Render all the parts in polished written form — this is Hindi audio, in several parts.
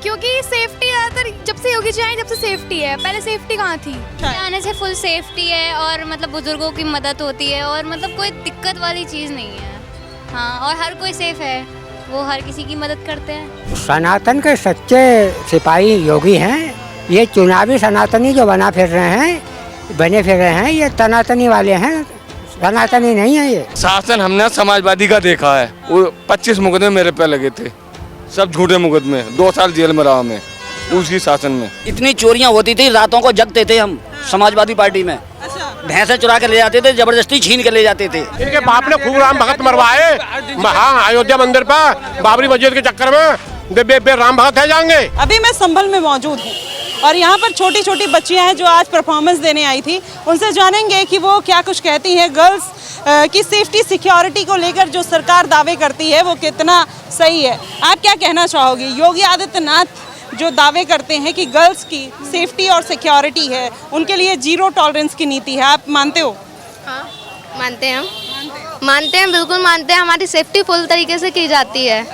क्योंकि सेफ्टी ज़्यादातर जब से योगी जी आए जब से सेफ्टी है, पहले सेफ्टी कहाँ थी। आने से फुल सेफ्टी है और मतलब बुजुर्गों की मदद होती है और मतलब कोई दिक्कत वाली चीज़ नहीं है। हाँ, और हर कोई सेफ है, वो हर किसी की मदद करते हैं। सनातन के सच्चे सिपाही योगी हैं। ये चुनावी सनातनी जो बने फिर रहे हैं, ये सनातनी वाले हैं, सनातनी नहीं है ये। शासन हमने समाजवादी का देखा है। वो 25 मुकदमे मेरे पे लगे थे, सब झूठे मुकदमे। 2 साल जेल में रहा मैं उसी शासन में। इतनी चोरियां होती थी, रातों को जगते थे हम समाजवादी पार्टी में। भैंसे चुरा के ले जाते थे, जबरदस्ती छीन के ले जाते थे। इनके बाप ने खूब राम भगत मरवाए। हाँ, अयोध्या मंदिर पर बाबरी मस्जिद के चक्कर में बे राम भगत है जाएंगे। अभी मैं संभल में मौजूद हूँ और यहाँ पर छोटी छोटी बच्चियाँ हैं जो आज परफॉर्मेंस देने आई थी। उनसे जानेंगे कि वो क्या कुछ कहती हैं। गर्ल्स की सेफ्टी सिक्योरिटी को लेकर जो सरकार दावे करती है वो कितना सही है। आप क्या कहना चाहोगी? योगी आदित्यनाथ जो दावे करते हैं कि गर्ल्स की सेफ्टी और सिक्योरिटी है, उनके लिए 0 टॉलरेंस की नीति है, आप मानते हो? हाँ, मानते हैं हम बिल्कुल मानते हैं। हमारी सेफ्टी फुल तरीके से की जाती है।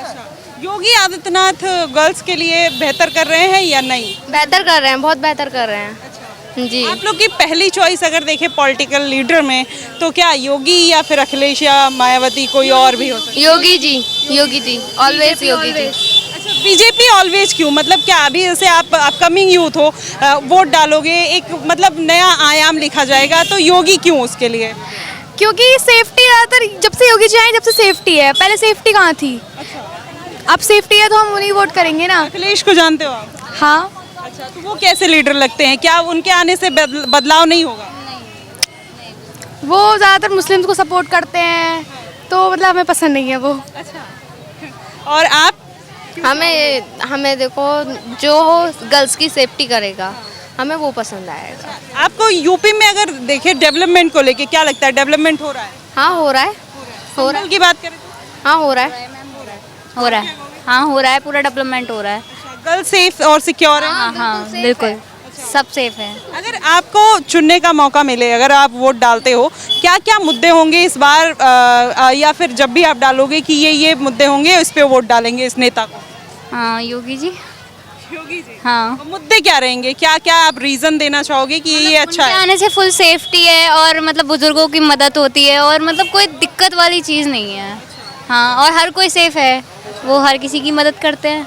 योगी आदित्यनाथ गर्ल्स के लिए बेहतर कर रहे हैं या नहीं? बेहतर कर रहे हैं, बहुत बेहतर कर रहे हैं जी। आप लोग की पहली चॉइस अगर देखें पॉलिटिकल लीडर में तो क्या योगी या फिर अखिलेश या मायावती कोई और भी हो सकता है? योगी जी, ऑलवेज योगी जी। अच्छा, बीजेपी ऑलवेज क्यों? मतलब क्या अभी जैसे आप अपकमिंग यूथ हो, वोट डालोगे, एक मतलब नया आयाम लिखा जाएगा, तो योगी क्यों उसके लिए? क्योंकि सेफ्टी ज़्यादातर जब से योगी जी आए जब से सेफ्टी है, पहले सेफ्टी कहाँ थी। अब सेफ्टी है तो हम उन्हीं वोट करेंगे ना। अखिलेश को जानते हो आप? हाँ। अच्छा, तो वो कैसे लीडर लगते हैं? क्या उनके आने से बदलाव नहीं होगा? वो ज़्यादातर मुस्लिम्स को सपोर्ट करते हैं, तो मतलब हमें पसंद नहीं है वो। अच्छा, और आप? हमें देखो जो गर्ल्स की सेफ्टी करेगा हमें वो पसंद आएगा। आपको यूपी में अगर देखें डेवलपमेंट को लेके क्या लगता है? डेवलपमेंट हो रहा है? हाँ, हो रहा है। संभल की बात करें तो? हाँ, हो रहा है। हाँ, हो रहा है, पूरा डेवलपमेंट हो रहा है। गर्ल्स सेफ और सिक्योर है? हाँ, बिल्कुल सब सेफ है। अगर आपको चुनने का मौका मिले, अगर आप वोट डालते हो, क्या क्या मुद्दे होंगे इस बार या फिर जब भी आप डालोगे कि ये मुद्दे होंगे, इस पे वोट डालेंगे इस नेता को? हाँ, योगी जी। हाँ, तो मुद्दे क्या रहेंगे? क्या क्या आप रीजन देना चाहोगे कि ये अच्छा है? आने से फुल सेफ्टी है और मतलब बुजुर्गों की मदद होती है और मतलब कोई दिक्कत वाली चीज़ नहीं है। हाँ, और हर कोई सेफ है, वो हर किसी की मदद करते हैं।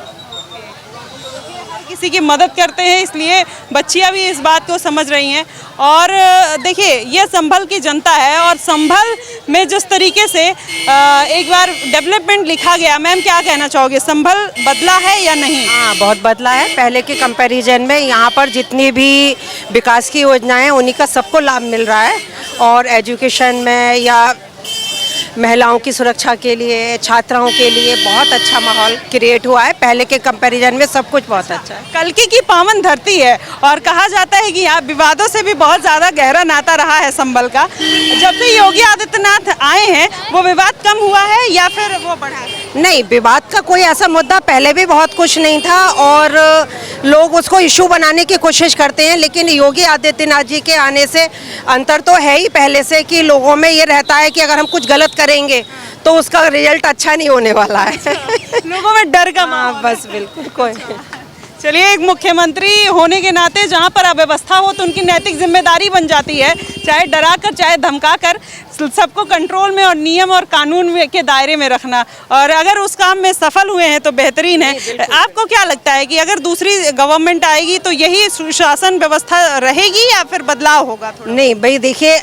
किसी की मदद करते हैं, इसलिए बच्चियां भी इस बात को समझ रही हैं। और देखिए, ये संभल की जनता है और संभल में जिस तरीके से एक बार डेवलपमेंट लिखा गया, मैम क्या कहना चाहोगे? संभल बदला है या नहीं? हाँ, बहुत बदला है। पहले के कंपैरिजन में यहाँ पर जितनी भी विकास की योजनाएं हैं उन्हीं का सबको लाभ मिल रहा है। और एजुकेशन में या महिलाओं की सुरक्षा के लिए, छात्राओं के लिए बहुत अच्छा माहौल क्रिएट हुआ है। पहले के कंपैरिजन में सब कुछ बहुत अच्छा है। कल्कि की पावन धरती है और कहा जाता है कि यहाँ विवादों से भी बहुत ज़्यादा गहरा नाता रहा है संभल का। जब से योगी आदित्यनाथ आए हैं वो विवाद कम हुआ है या फिर वो बढ़ा है? नहीं, विवाद का कोई ऐसा मुद्दा पहले भी बहुत कुछ नहीं था और लोग उसको इशू बनाने की कोशिश करते हैं, लेकिन योगी आदित्यनाथ जी के आने से अंतर तो है ही पहले से कि लोगों में ये रहता है कि अगर हम कुछ गलत करेंगे तो उसका रिजल्ट अच्छा नहीं होने वाला है। लोगों में डर का माहौल। बस बिल्कुल कोई। चलिए, एक मुख्यमंत्री होने के नाते जहाँ पर अव्यवस्था हो तो उनकी नैतिक जिम्मेदारी बन जाती है, चाहे डरा कर चाहे धमका कर सबको कंट्रोल में और नियम और कानून के दायरे में रखना। और अगर उस काम में सफल हुए हैं तो बेहतरीन है। आपको क्या लगता है कि अगर दूसरी गवर्नमेंट आएगी तो यही सुशासन व्यवस्था रहेगी या फिर बदलाव होगा थोड़ा? नहीं भाई, देखिए,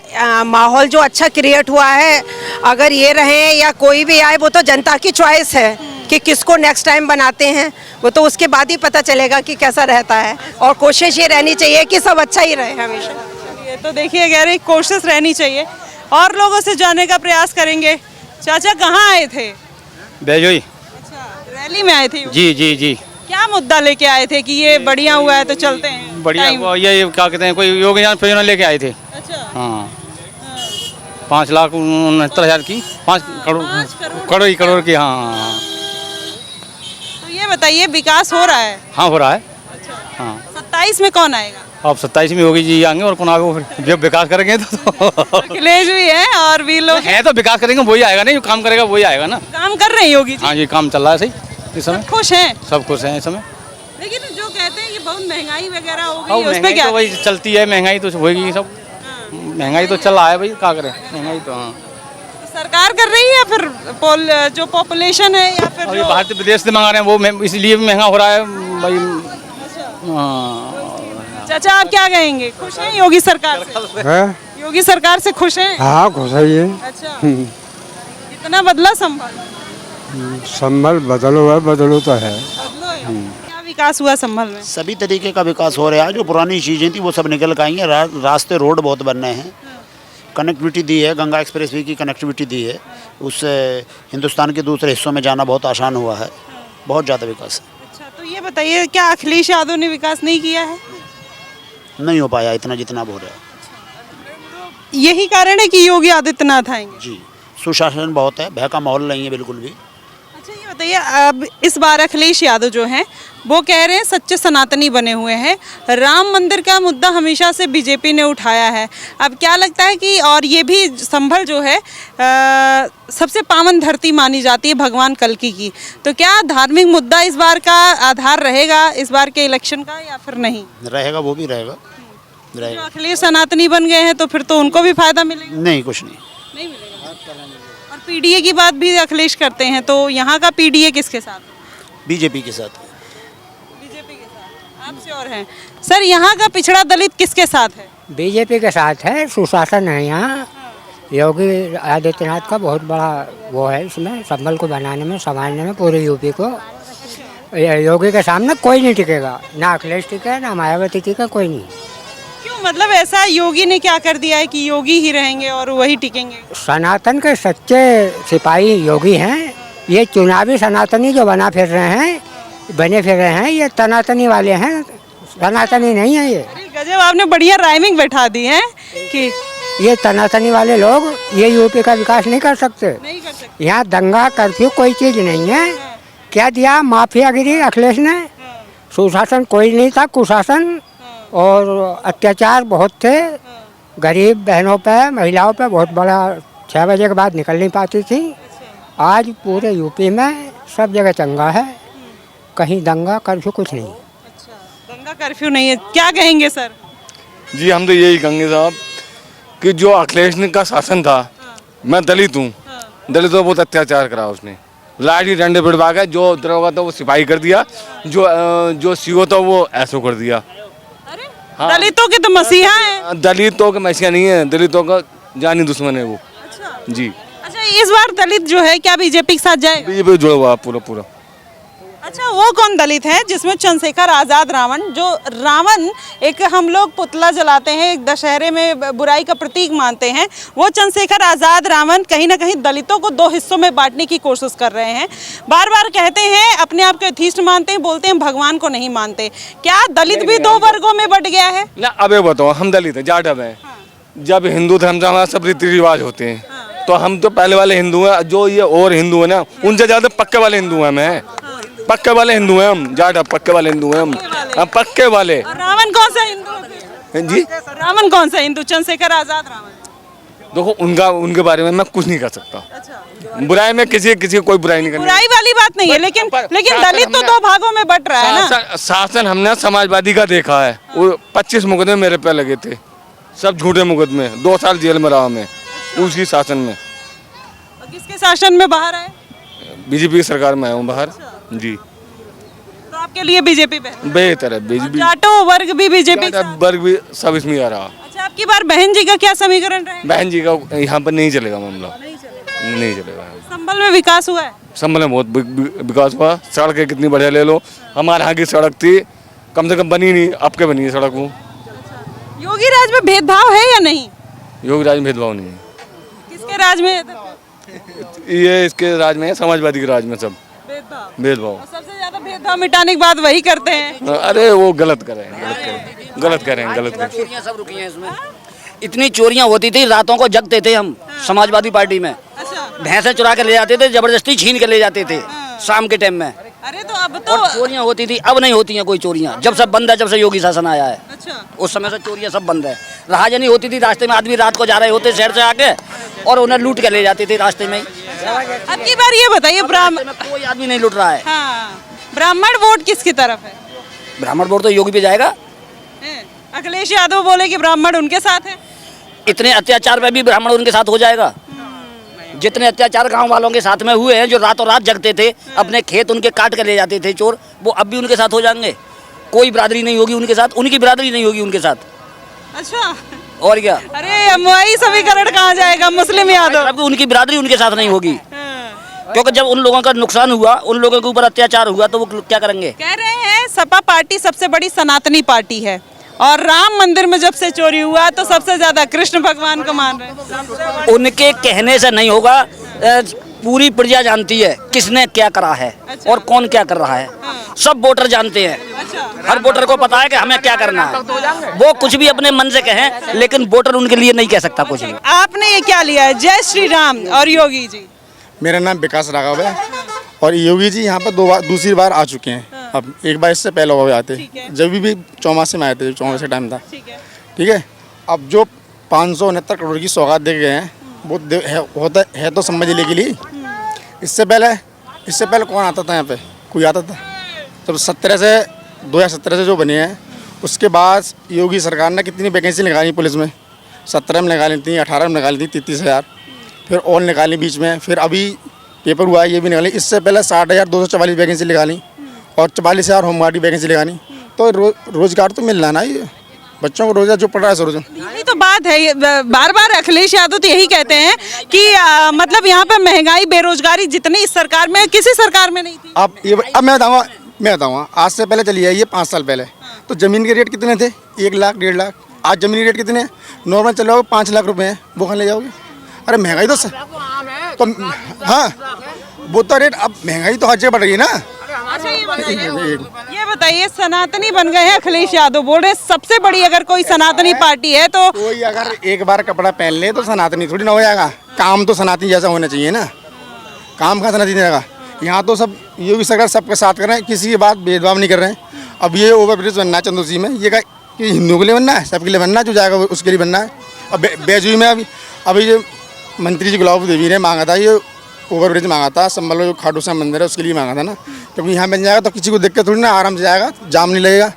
माहौल जो अच्छा क्रिएट हुआ है, अगर ये रहे या कोई भी आए, वो तो जनता की चॉइस है कि किसको नेक्स्ट टाइम बनाते हैं। वो तो उसके बाद ही पता चलेगा कि कैसा रहता है। और कोशिश ये रहनी चाहिए कि सब अच्छा ही रहे हमेशा। ये तो देखिए, कह रही कोशिश रहनी चाहिए। और लोगों से जानने का प्रयास करेंगे। चाचा कहाँ आए थे? बेजोई। अच्छा, रैली में आए थे? जी। क्या मुद्दा लेके आए थे कि ये बढ़िया हुआ है तो चलते हैं? बढ़िया, ये क्या कहते हैं, कोई योगदान योजना लेके आए थे। अच्छा, हाँ, 5,69,000 की, 5 करोड़ की। हाँ, तो ये बताइए, विकास हो रहा है? हाँ, हो रहा है। अच्छा, हाँ, 27 में कौन आएगा? अब 27 में योगी जी आएंगे और कौन आगे फिर जब विकास करेंगे तो अखिलेश भी है और भी लोग है, तो विकास करेंगे वही आएगा ना, जो काम करेगा वही आएगा ना। काम कर रहे हैं योगी जी? हाँ जी, काम चल रहा है सही इस समय। खुश हैं? सब खुश हैं इस समय। लेकिन जो कहते हैं कि बहुत महंगाई वगैरह हो और गई, उस पे महंगाई क्या? तो वही चलती है, महंगाई तो होगी सब। महंगाई तो चल रहा है भाई, क्या करें, महंगाई तो हाँ। सरकार कर रही है या फिर जो पॉपुलेशन है या फिर और ये जो भारतीय विदेश से मंगा रहे हैं वो इसलिए भी महंगा हो रहा है भाई। हाँ चाचा आप क्या कहेंगे, खुश हैं योगी सरकार से? योगी सरकार से खुश हैं? हाँ खुश है ये अच्छा, इतना बदला संभल? संभल बदलो तो है। क्या विकास हुआ संभल में? सभी तरीके का विकास हो रहा है। जो पुरानी चीज़ें थी वो सब निकल के आई हैं। रास्ते रोड बहुत बन रहे हैं, कनेक्टिविटी दी है, गंगा एक्सप्रेसवे की कनेक्टिविटी दी है, उससे हिंदुस्तान के दूसरे हिस्सों में जाना बहुत आसान हुआ है। बहुत ज़्यादा विकास है। अच्छा, तो ये बताइए क्या अखिलेश यादव ने विकास नहीं किया है? नहीं हो पाया इतना जितना अब हो रहा है। यही कारण है कि योगी आदित्यनाथ आएंगे? जी, सुशासन बहुत है, भय का माहौल नहीं है बिल्कुल भी। अच्छा ये बताइए, अब इस बार अखिलेश यादव जो हैं वो कह रहे हैं सच्चे सनातनी बने हुए हैं, राम मंदिर का मुद्दा हमेशा से बीजेपी ने उठाया है। अब क्या लगता है कि, और ये भी संभल जो है सबसे पावन धरती मानी जाती है भगवान कल्कि की, तो क्या धार्मिक मुद्दा इस बार का आधार रहेगा इस बार के इलेक्शन का या फिर नहीं रहेगा? वो भी रहेगा, जो अखिलेश सनातनी बन गए हैं तो फिर तो उनको भी फायदा मिलेगा? नहीं, कुछ नहीं। नहीं मिलेगा। और पीडीए की बात भी अखिलेश करते हैं, तो यहाँ का पीडीए किसके साथ है? बीजेपी के साथ। बीजेपी के साथ आप श्योर हैं? सर यहाँ का पिछड़ा दलित किसके साथ है? बीजेपी के साथ है, सुशासन है यहाँ। योगी आदित्यनाथ का बहुत बड़ा वो है इसमें, संभल को बनाने में, संभालने में, पूरे यूपी को। योगी के सामने कोई नहीं टिकेगा, ना अखिलेश टिके ना मायावती टिके, कोई नहीं। क्यों, मतलब ऐसा योगी ने क्या कर दिया है कि योगी ही रहेंगे और वही टिकेंगे? सनातन के सच्चे सिपाही योगी हैं। ये चुनावी सनातनी जो बने फिर रहे हैं, ये तनातनी वाले हैं, सनातनी नहीं है ये। अरे गजब, आपने बढ़िया राइमिंग बैठा दी है कि ये तनातनी वाले लोग ये यूपी का विकास नहीं कर सकते। नहीं कर सकते। यहाँ दंगा कर्फ्यू कोई चीज़ नहीं है। क्या दिया? माफियागिरी अखिलेश ने। सुशासन कोई नहीं था, कुशासन और अत्याचार बहुत थे। गरीब बहनों पे, महिलाओं पे बहुत बड़ा, 6 बजे के बाद निकल नहीं पाती थी। आज पूरे यूपी में सब जगह चंगा है, कहीं दंगा कर्फ्यू कुछ नहीं। अच्छा, दंगा कर्फ्यू नहीं है, क्या कहेंगे सर? जी हम तो यही कहेंगे साहब कि जो अखिलेश का शासन था, मैं दलित हूँ, दलितों पर बहुत अत्याचार करा उसने। लाठी डंडे पिटवा के, जो दरोगा था वो सिपाही कर दिया, जो सीओ था वो ऐसो कर दिया। हाँ। दलितों के तो मसीहा हैं। दलितों के मसीहा नहीं है, दलितों का जानी दुश्मन है वो। अच्छा जी। अच्छा, इस बार दलित जो है क्या बीजेपी के साथ जाएगा? बीजेपी जुड़ा हुआ पूरा। अच्छा, वो कौन दलित है जिसमें चंद्रशेखर आज़ाद रावण, जो रावण एक हम लोग पुतला जलाते हैं, एक दशहरे में बुराई का प्रतीक मानते हैं, वो चंद्रशेखर आज़ाद रावण कहीं ना कहीं दलितों को 2 हिस्सों में बांटने की कोशिश कर रहे हैं। बार बार कहते हैं अपने आप को एथीस्ट मानते हैं, बोलते हैं भगवान को नहीं मानते। क्या दलित भी 2 वर्गों में बट गया है? ना अबे बताओ, हम दलित हैं, जाट हैं। जब हिंदू धर्म से हमारा सब रीति रिवाज होते हैं, तो हम तो पहले वाले हिंदू हैं। जो ये और हिंदू है ना, उनसे ज़्यादा पक्के वाले हिंदू हैं। मैं पक्के वाले हिंदू हैं, हम जाट पक्के वाले हिंदू हैं, हम पक्के वाले। रावण कौन सा हिंदू जी, रावण कौन सा हिंदू? चंद्रशेखर आज़ाद रावण। देखो उनके बारे में मैं कुछ नहीं कर सकता। अच्छा, बुराई में किसी की कोई बुराई नहीं करनी। बुराई वाली बात नहीं है, लेकिन दलित तो 2 भागों में बट रहा है ना। शासन हमने समाजवादी का देखा है। वो 25 मुकदमे मेरे पे लगे थे, सब झूठे मुकदमे। 2 साल जेल में रहा मैं उसी शासन में। किसके शासन में बाहर आए? बीजेपी की सरकार में आया हूँ बाहर। जी, तो आपके लिए बीजेपी बेहतर है। बीजेपी जाटो वर्ग भी बीजेपी वर्ग भी सब इसमें आ रहा। अच्छा, आपकी बार बहन जी का क्या समीकरण रहेगा? बहन जी का यहाँ पर नहीं चलेगा मामला, नहीं चलेगा। संभल में विकास हुआ है? संभल में बहुत विकास हुआ। सड़कें कितनी बढ़िया ले लो, हमारे यहाँ की सड़क थी कम से कम बनी नहीं, अब के बनी है सड़क वो। योगी राज में भेदभाव है या नहीं? योगी राज में भेदभाव नहीं है। किसके राज में है? ये इसके राज में है, समाजवादी के राज में सब भेदभाव। और सबसे ज्यादा भेदभाव मिटाने की बात वही करते हैं। अरे वो गलत करें। चोरियां सब रुकी हैं इसमें। इतनी चोरियां होती थी, रातों को जगते थे हम समाजवादी पार्टी में। भैंसें चुरा के ले जाते थे, जबरदस्ती छीन के ले जाते थे शाम के टाइम में। अरे तो अब तो और चोरियां होती थी, अब नहीं होती हैं कोई चोरियां। जब सब बंद है, जब से योगी शासन आया है, अच्छा, उस समय से चोरियां सब बंद है। राहजनी होती थी, रास्ते में आदमी रात को जा रहे होते शहर से आके और उन्हें लूट के ले जाते थे रास्ते में ही। अब की बार ये बताइए, रास्ते में कोई आदमी नहीं लूट रहा है। हाँ, ब्राह्मण वोट किसकी तरफ है? ब्राह्मण वोट तो योगी पे जाएगा। अखिलेश यादव बोले कि ब्राह्मण उनके साथ है। इतने अत्याचार पे भी ब्राह्मण उनके साथ हो जाएगा। जितने अत्याचार गांव वालों के साथ में हुए हैं, जो रातों रात जगते थे, अपने खेत उनके काट कर ले जाते थे चोर, वो अब भी उनके साथ हो जाएंगे। कोई बिरादरी नहीं होगी उनके साथ, उनकी बिरादरी नहीं होगी उनके साथ। अच्छा, और क्या? अरे वही समीकरण कहाँ जाएगा मुस्लिम यादव? अब उनकी बिरादरी उनके साथ नहीं होगी, क्योंकि जब उन लोगों का नुकसान हुआ, उन लोगों के ऊपर अत्याचार हुआ, तो वो क्या करेंगे? कह रहे हैं सपा पार्टी सबसे बड़ी सनातनी पार्टी है और राम मंदिर में जब से चोरी हुआ तो सबसे ज्यादा कृष्ण भगवान को मान रहे हैं। उनके कहने से नहीं होगा, पूरी प्रजा जानती है किसने क्या करा है और कौन क्या कर रहा है। सब वोटर जानते हैं। हर वोटर को पता है कि हमें क्या करना है। वो कुछ भी अपने मन से कहें, लेकिन वोटर उनके लिए नहीं कह सकता कुछ भी। आपने ये क्या लिया है, जय श्री राम और योगी जी? मेरा नाम विकास राघव है और योगी जी यहाँ पर दूसरी बार आ चुके हैं। अब एक बार इससे पहले हो आते, जब भी चौमासे में आए थे, चौमासे टाइम था, ठीक है। अब जो 569 करोड़ की सौगात दे गए हैं, वो होता है तो समझ ले के लिए। इससे पहले कौन आता था यहाँ पे? कोई आता था? जब 2017 से जो बने हैं, उसके बाद योगी सरकार ने कितनी वैकेंसी निकाली पुलिस में? 17 में निकाली थी, 18 में निकाली थी 33,000, फिर और निकाली बीच में, फिर अभी पेपर हुआ है ये भी निकाली। इससे पहले 60,244 वैकेंसी निकाली और 44,000 होमगार्ड की वैकेंसी लगानी। तो रोजगार तो मिल रहा ना, ये बच्चों को रोजगार जो पढ़ रहा है सरोजन। यही तो बात है, बार बार अखिलेश यादव तो यही कहते हैं कि मतलब यहाँ पे महंगाई बेरोजगारी जितनी इस सरकार में किसी सरकार में नहीं थी। अब मैं बताऊँगा आज से पहले चलिए ये 5 साल पहले तो ज़मीन के रेट कितने थे? 1 लाख 1.5 लाख। आज ज़मीन के रेट कितने हैं? नॉर्मल चल रहा 5 लाख रुपए हैं, वो कहाँ ले जाओगे? अरे महंगाई तो हाँ, वो तो रेट, अब महंगाई तो हर जगह बढ़ रही है ना। अच्छा ये बताइए, सनातनी बन गए हैं अखिलेश यादव, बोल रहे सबसे बड़ी अगर कोई सनातनी पार्टी है तो कोई अगर एक बार कपड़ा पहन ले तो सनातनी थोड़ी ना हो जाएगा। काम तो सनातनी जैसा होना चाहिए ना, काम कहाँ सनातनी रहेगा? यहाँ तो सब योगी सरकार सबके साथ कर रहे हैं, किसी की बात भेदभाव नहीं कर रहे हैं। अब ये ओवरब्रिज बनना है चंदौसी में, ये कि हिंदुओं के लिए बनना है, सबके लिए बनना है, जो जाएगा उसके लिए बनना है। अब बेजुई में अभी जो मंत्री जी गुलाब देवी ने मांगा था, ये ओवरब्रिज मांगा था, संभल जो खाटू श्याम मंदिर है उसके लिए मांगा था ना, क्योंकि यहाँ बन जाएगा तो किसी को दिक्कत थोड़ी ना, आराम से जाएगा, जाम नहीं लगेगा।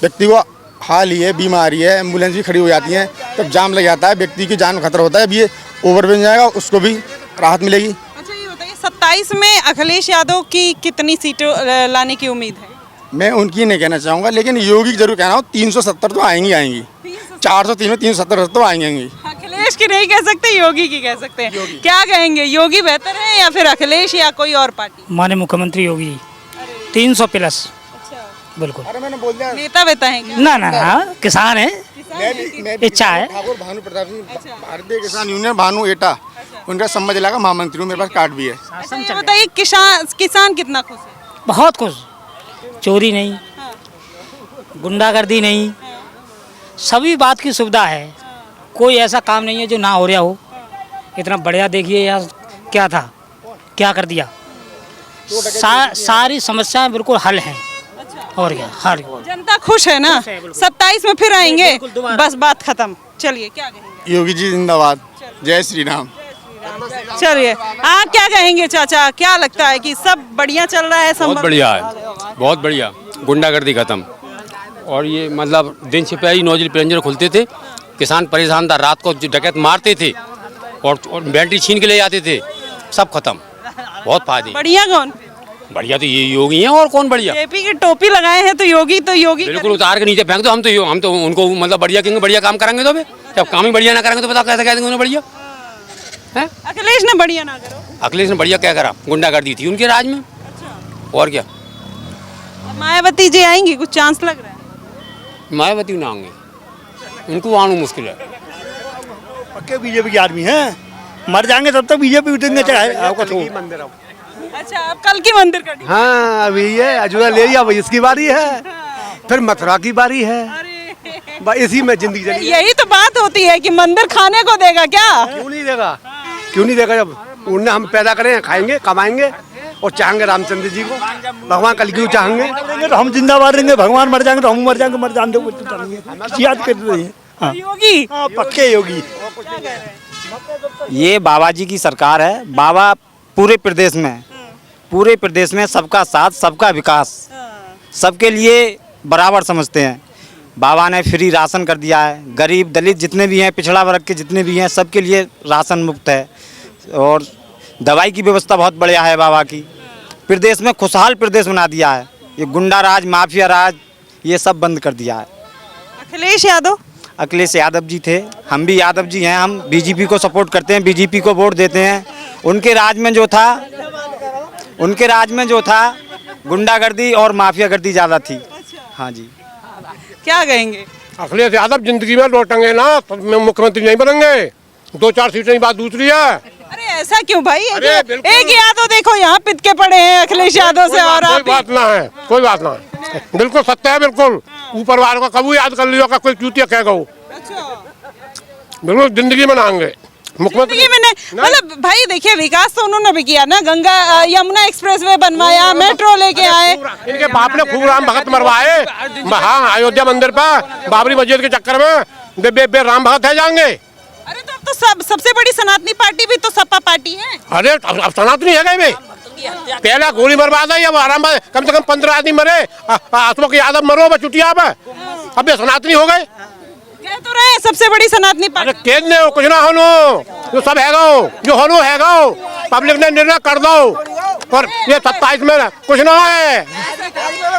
व्यक्ति को हाल ही है, बीमारी है, एम्बुलेंस भी खड़ी हो जाती है, तब जाम लग जाता है, व्यक्ति की जान खतरा होता है। अब ये ओवरब्रिज जाएगा, उसको भी राहत मिलेगी। अच्छा ये बताइए, 27 में अखिलेश यादव की कितनी सीटों लाने की उम्मीद है? मैं उनकी नहीं कहना चाहूँगा, लेकिन योगी जरूर कहना हो 370 तो आएंगी 403 में 370 तो आएंगी। अखिलेश की नहीं कह सकते, योगी की कह सकते हैं। क्या कहेंगे, योगी बेहतर है या फिर अखिलेश या कोई और पार्टी? माननीय मुख्यमंत्री योगी जी 300 प्लस। बिल्कुल। अरे मैंने बोल दिया, नेता बेता है क्या? ना किसान है, इच्छा है। ठाकुर भानु प्रताप सिंह, भारतीय किसान यूनियन भानु एटा, उनका सम्मान दिलागा महामंत्री हूँ, मेरे पास कार्ड भी है। ये बताइए, किसान कितना खुश है? बहुत खुश। चोरी नहीं, गुंडागर्दी नहीं, सभी बात की सुविधा है। कोई ऐसा काम नहीं है जो ना हो रहा हो। इतना बढ़िया देखिए यार, क्या था, क्या कर दिया। सारी समस्याएं बिल्कुल हल हैं। और क्या, हल। जनता खुश है ना? 27 में फिर आएंगे, बस बात खत्म। चलिए, क्या कहेंगे? योगी जी जिंदाबाद, जय श्री राम। चलिए, आप क्या कहेंगे चाचा, क्या लगता है कि सब बढ़िया चल रहा है? बहुत बढ़िया है, बहुत बढ़िया। गुंडागर्दी खत्म। और ये मतलब दिन छिपाई नौजल पैसेंजर खुलते थे, किसान परेशान था, रात को डकैत मारते थे और बैटरी छीन के ले जाते थे, सब खत्म। बहुत फायदे। बढ़िया कौन? बढ़िया तो ये योगी हैं, और कौन बढ़िया? जेपी की टोपी लगाए हैं तो योगी बिल्कुल उतार के नीचे फेंक दो। हम तो उनको मतलब बढ़िया कहेंगे, बढ़िया काम करेंगे। तो जब काम ही बढ़िया ना करेंगे तो पता कैसे कह देंगे उन्हें बढ़िया है? अखिलेश ने बढ़िया ना करो। अखिलेश ने बढ़िया क्या करा? गुंडागर्दी थी उनके राज में। और क्या? मायावती जी आएंगी, कुछ चांस लग रहा है? मायावती ना आएंगे, उनको आना मुश्किल है। पक्के बीजेपी के आदमी हैं, मर जाएंगे तब तक बीजेपी उठेंगे। चाहे आपका मंदिर। अच्छा, अब कल की मंदिर का? हाँ, अभी ये अजूरा ले लिया, भाई इसकी बारी है, फिर मथुरा की बारी है, इसी में जिंदगी चली। यही तो बात होती है कि मंदिर खाने को देगा क्या? क्यों नहीं देगा? क्यों नहीं देगा? जब उनने हम पैदा करें, खाएंगे, कमाएंगे और चाहेंगे रामचंद्र जी को, भगवान कल क्यों चाहेंगे तो हम जिंदाबाद रहेंगे। भगवान मर जाएंगे तो हम मर जाएंगे, मर जाने दो, याद कर रही है। योगी? हाँ, पक्के योगी। ये बाबा जी की सरकार है। बाबा पूरे प्रदेश में सबका साथ, सबका विकास, सबके लिए बराबर समझते हैं। बाबा ने फ्री राशन कर दिया है, गरीब दलित जितने भी हैं, पिछड़ा वर्ग के जितने भी हैं, सबके लिए राशन मुफ्त है। और दवाई की व्यवस्था बहुत बढ़िया है बाबा की। प्रदेश में खुशहाल प्रदेश बना दिया है। ये गुंडा राज, माफिया राज, ये सब बंद कर दिया है। अखिलेश यादव अखिलेश यादव जी थे, हम भी यादव जी हैं, हम बीजेपी को सपोर्ट करते हैं, बीजेपी को वोट देते हैं। उनके राज में जो था गुंडागर्दी और माफियागर्दी ज़्यादा थी। हाँ जी, क्या कहेंगे? अखिलेश यादव जिंदगी में लौटेंगे ना तो मुख्यमंत्री नहीं बनेंगे। 2-4 सीटें की बात दूसरी है। अरे ऐसा क्यों भाई? एक यादव देखो यहाँ पिट के पड़े हैं अखिलेश यादव से। और कोई बात ना है, कोई बात ना है, बिल्कुल सत्य है, बिल्कुल ऊपर वाले को कभी याद कर लियो का कोई चूतिया कहेगा वो। बिल्कुल जिंदगी में ना आएंगे मुख्यमंत्री में। मतलब भाई देखिए, विकास तो उन्होंने भी किया ना, गंगा यमुना एक्सप्रेसवे बनवाया, मेट्रो लेके आए। इनके बाप ने खूब राम भगत मरवाए। हाँ, अयोध्या मंदिर पर बाबरी मस्जिद के चक्कर में बे राम भगत है जाएंगे। अरे तो अब तो सबसे बड़ी सनातनी पार्टी भी तो सपा पार्टी है। अरे अब सनातनी है गए पहला गोली मरवा दी, अब आराम कम से कम 15 आदमी मरे। अशोक यादव मरो बस छुट्टियां। अब ये सनातनी हो गए। कह तो रहे सबसे बड़ी सनातनी पार्टी। केंद्र ने कुछ ना होनो, जो सब है जो होनो है पब्लिक ने निर्णय कर दो। और ये 27 में कुछ ना है।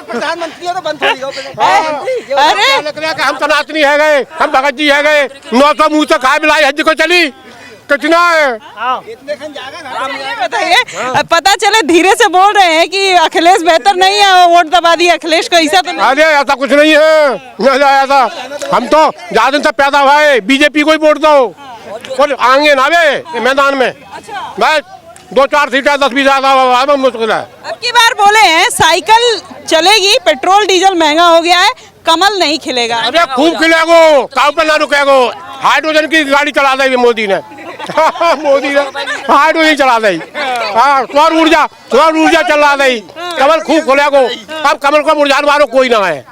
प्रधानमंत्री तो बंद अरे हम सनातनी है गए, हम भगत जी है गए। 900 मुँह से खाए मिलाई हज को चली कितना है। बताइए, पता चले धीरे से बोल रहे हैं कि अखिलेश बेहतर नहीं है, वोट दबा दिए अखिलेश को, ऐसा तो नहीं? अरे ऐसा कुछ नहीं है, ऐसा हम तो ज्यादा दिन से पैदा हुआ बीजेपी को ही वोट दो और आएंगे ना वे मैदान में। बस 2-4 सीटें 10-20 ज्यादा मुश्किल है। अब की बार बोले हैं साइकिल चलेगी, पेट्रोल डीजल महंगा हो गया है, कमल नहीं खिलेगा। अरे खूब खिलेगो, काउ पे ना रुकेगो। हाइड्रोजन की गाड़ी चला दी मोदी ने। मोदी ने हाइड्रोजन चला दी। हाँ, सौर ऊर्जा चला दी। कमल खूब खुलेगो। अब कमल को मुरझाने वालों कोई ना है,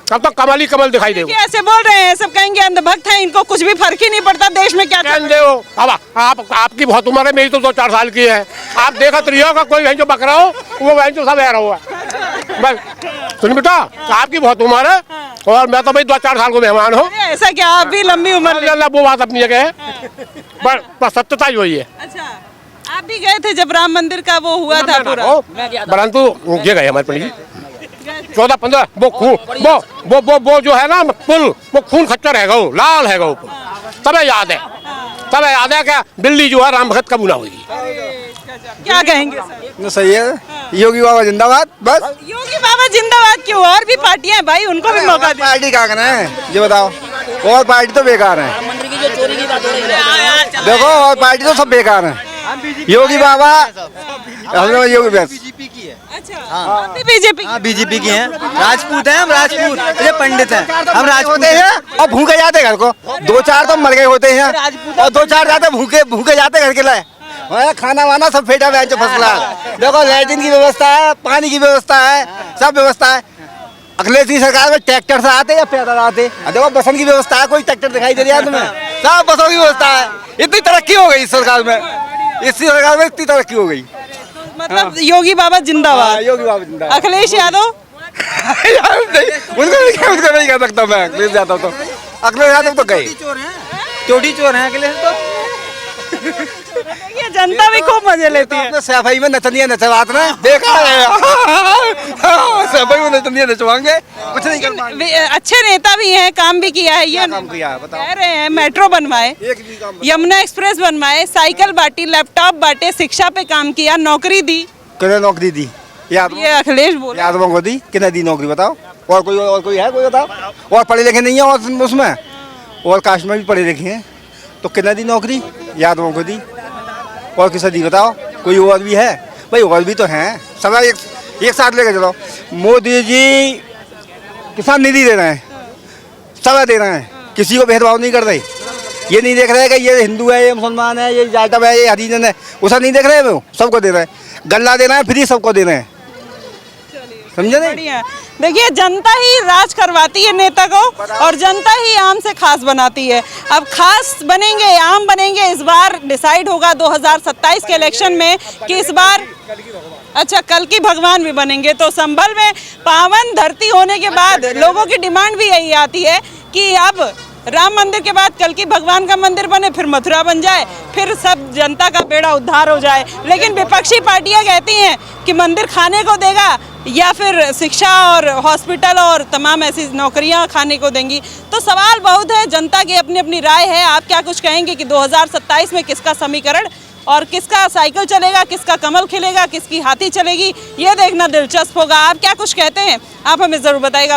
अब तो कमल ही कमल दिखाई देगा। ऐसे बोल रहे हैं, सब कहेंगे अंधभक्त हैं, इनको कुछ भी फर्क ही नहीं पड़ता देश में क्या चल रहा है। अब आपकी बहुत उम्र है, मेरी तो 2-4 साल की है। आप देखत रही होगा, कोई वहीं जो बकरा हो वो वहीं जो सब रहा हुआ। बस सुन बेटा, आपकी बहुत उम्र है और मैं तो भाई 2-4 साल को मेहमान हूँ। ऐसा क्या, आप भी लंबी उम्र? वो बात अपनी जगह है, पर सत्यता ही वही है। अच्छा, आप भी गए थे जब राम मंदिर का वो हुआ था पूरा? परंतु ये गए हमारे पंडित जी 14-15 वो जो है ना पुल, वो खून खच्चर है, लाल है, तब याद है क्या बिल्ली जो है राम भगत कबू ना हुई। क्या कहेंगे सर? सही है, योगी बाबा जिंदाबाद। बस योगी बाबा जिंदाबाद क्यों? और भी पार्टियां हैं भाई, उनको भी मौका दे। पार्टी क्या करना है ये बताओ? और पार्टी तो बेकार है, देखो, और पार्टी तो सब बेकार है। योगी बाबा योगी बस बीजेपी की है। अच्छा, बीजेपी की है। राजपूत हैं हम, राजपूत, ये पंडित हैं हम, राजपूत हैं। और भूखे जाते घर को, 2-4 तो मर गए होते हैं और 2-4 जाते भूखे जाते घर के लाए। खाना वाना सब फेटा हुआ है जो फसला। देखो, लैट्रिन की व्यवस्था है, पानी की व्यवस्था है, सब व्यवस्था है। अखिलेश की सरकार में ट्रैक्टर से आते या पैदल आते? देखो, बसन की व्यवस्था है, कोई ट्रैक्टर दिखाई दे रहा है तुम्हें? सब बसों की व्यवस्था है। इतनी तरक्की हो गई इस सरकार में, इसी सरकार में इतनी तरक्की हो गई। मतलब योगी बाबा जिंदाबाद। योगी बाबा जिंदाबाद। अखिलेश यादव उनको नहीं कह सकता मैं। अखिलेश यादव तो गए, चोटी चोर है अखिलेश तो। ये जनता भी खूब मजे लेती है। सफाई में नचनिया नचवात ना, बेकार है। सफाई में नचनिया नचवाएंगे, कुछ नहीं कर पाएंगे। अच्छे नेता भी हैं, काम भी किया है। ये काम किया है, बताओ। कह रहे हैं मेट्रो बनवाए, यमुना एक्सप्रेस बनवाए, साइकिल बांटी, लैपटॉप बांटे, शिक्षा पे काम किया, नौकरी दी। कितने नौकरी दी? ये अखिलेश बोले। यादवों को दी, कितने दी नौकरी बताओ? और कोई है, कोई बताओ? और पढ़े लिखे नहीं है और उसमें, और कास्ट में भी पढ़े लिखे हैं, तो कितने दी नौकरी? यादवों को दी। और किसे दी बताओ? कोई और भी है भाई? और भी तो हैं, सब एक साथ लेके चलो। मोदी जी किसान निधि दे रहे हैं, सब दे रहे हैं, किसी को भेदभाव नहीं कर रहे। ये नहीं देख रहे कि ये हिंदू है, ये मुसलमान है, ये जाटव है, ये हरिजन है, वो सब नहीं देख रहे, वो सबको दे रहे हैं। गल्ला दे रहे हैं, फ्री सबको दे रहे हैं, समझे नहीं? देखिए, जनता ही राज करवाती है नेता को और जनता ही आम से खास बनाती है। अब खास बनेंगे, आम बनेंगे, इस बार डिसाइड होगा 2027 के इलेक्शन में कि इस बार अच्छा, कल की भगवान भी बनेंगे। तो संभल में पावन धरती होने के बाद लोगों की डिमांड भी यही आती है कि अब राम मंदिर के बाद कल की भगवान का मंदिर बने, फिर मथुरा बन जाए, फिर सब जनता का बेड़ा उद्धार हो जाए। लेकिन विपक्षी पार्टियां कहती हैं कि मंदिर खाने को देगा या फिर शिक्षा और हॉस्पिटल और तमाम ऐसी नौकरियां खाने को देंगी। तो सवाल बहुत है, जनता की अपनी अपनी राय है। आप क्या कुछ कहेंगे कि 2027 में किसका समीकरण और किसका साइकिल चलेगा, किसका कमल खिलेगा, किसकी हाथी चलेगी, ये देखना दिलचस्प होगा। आप क्या कुछ कहते हैं, आप हमें ज़रूर बताइएगा।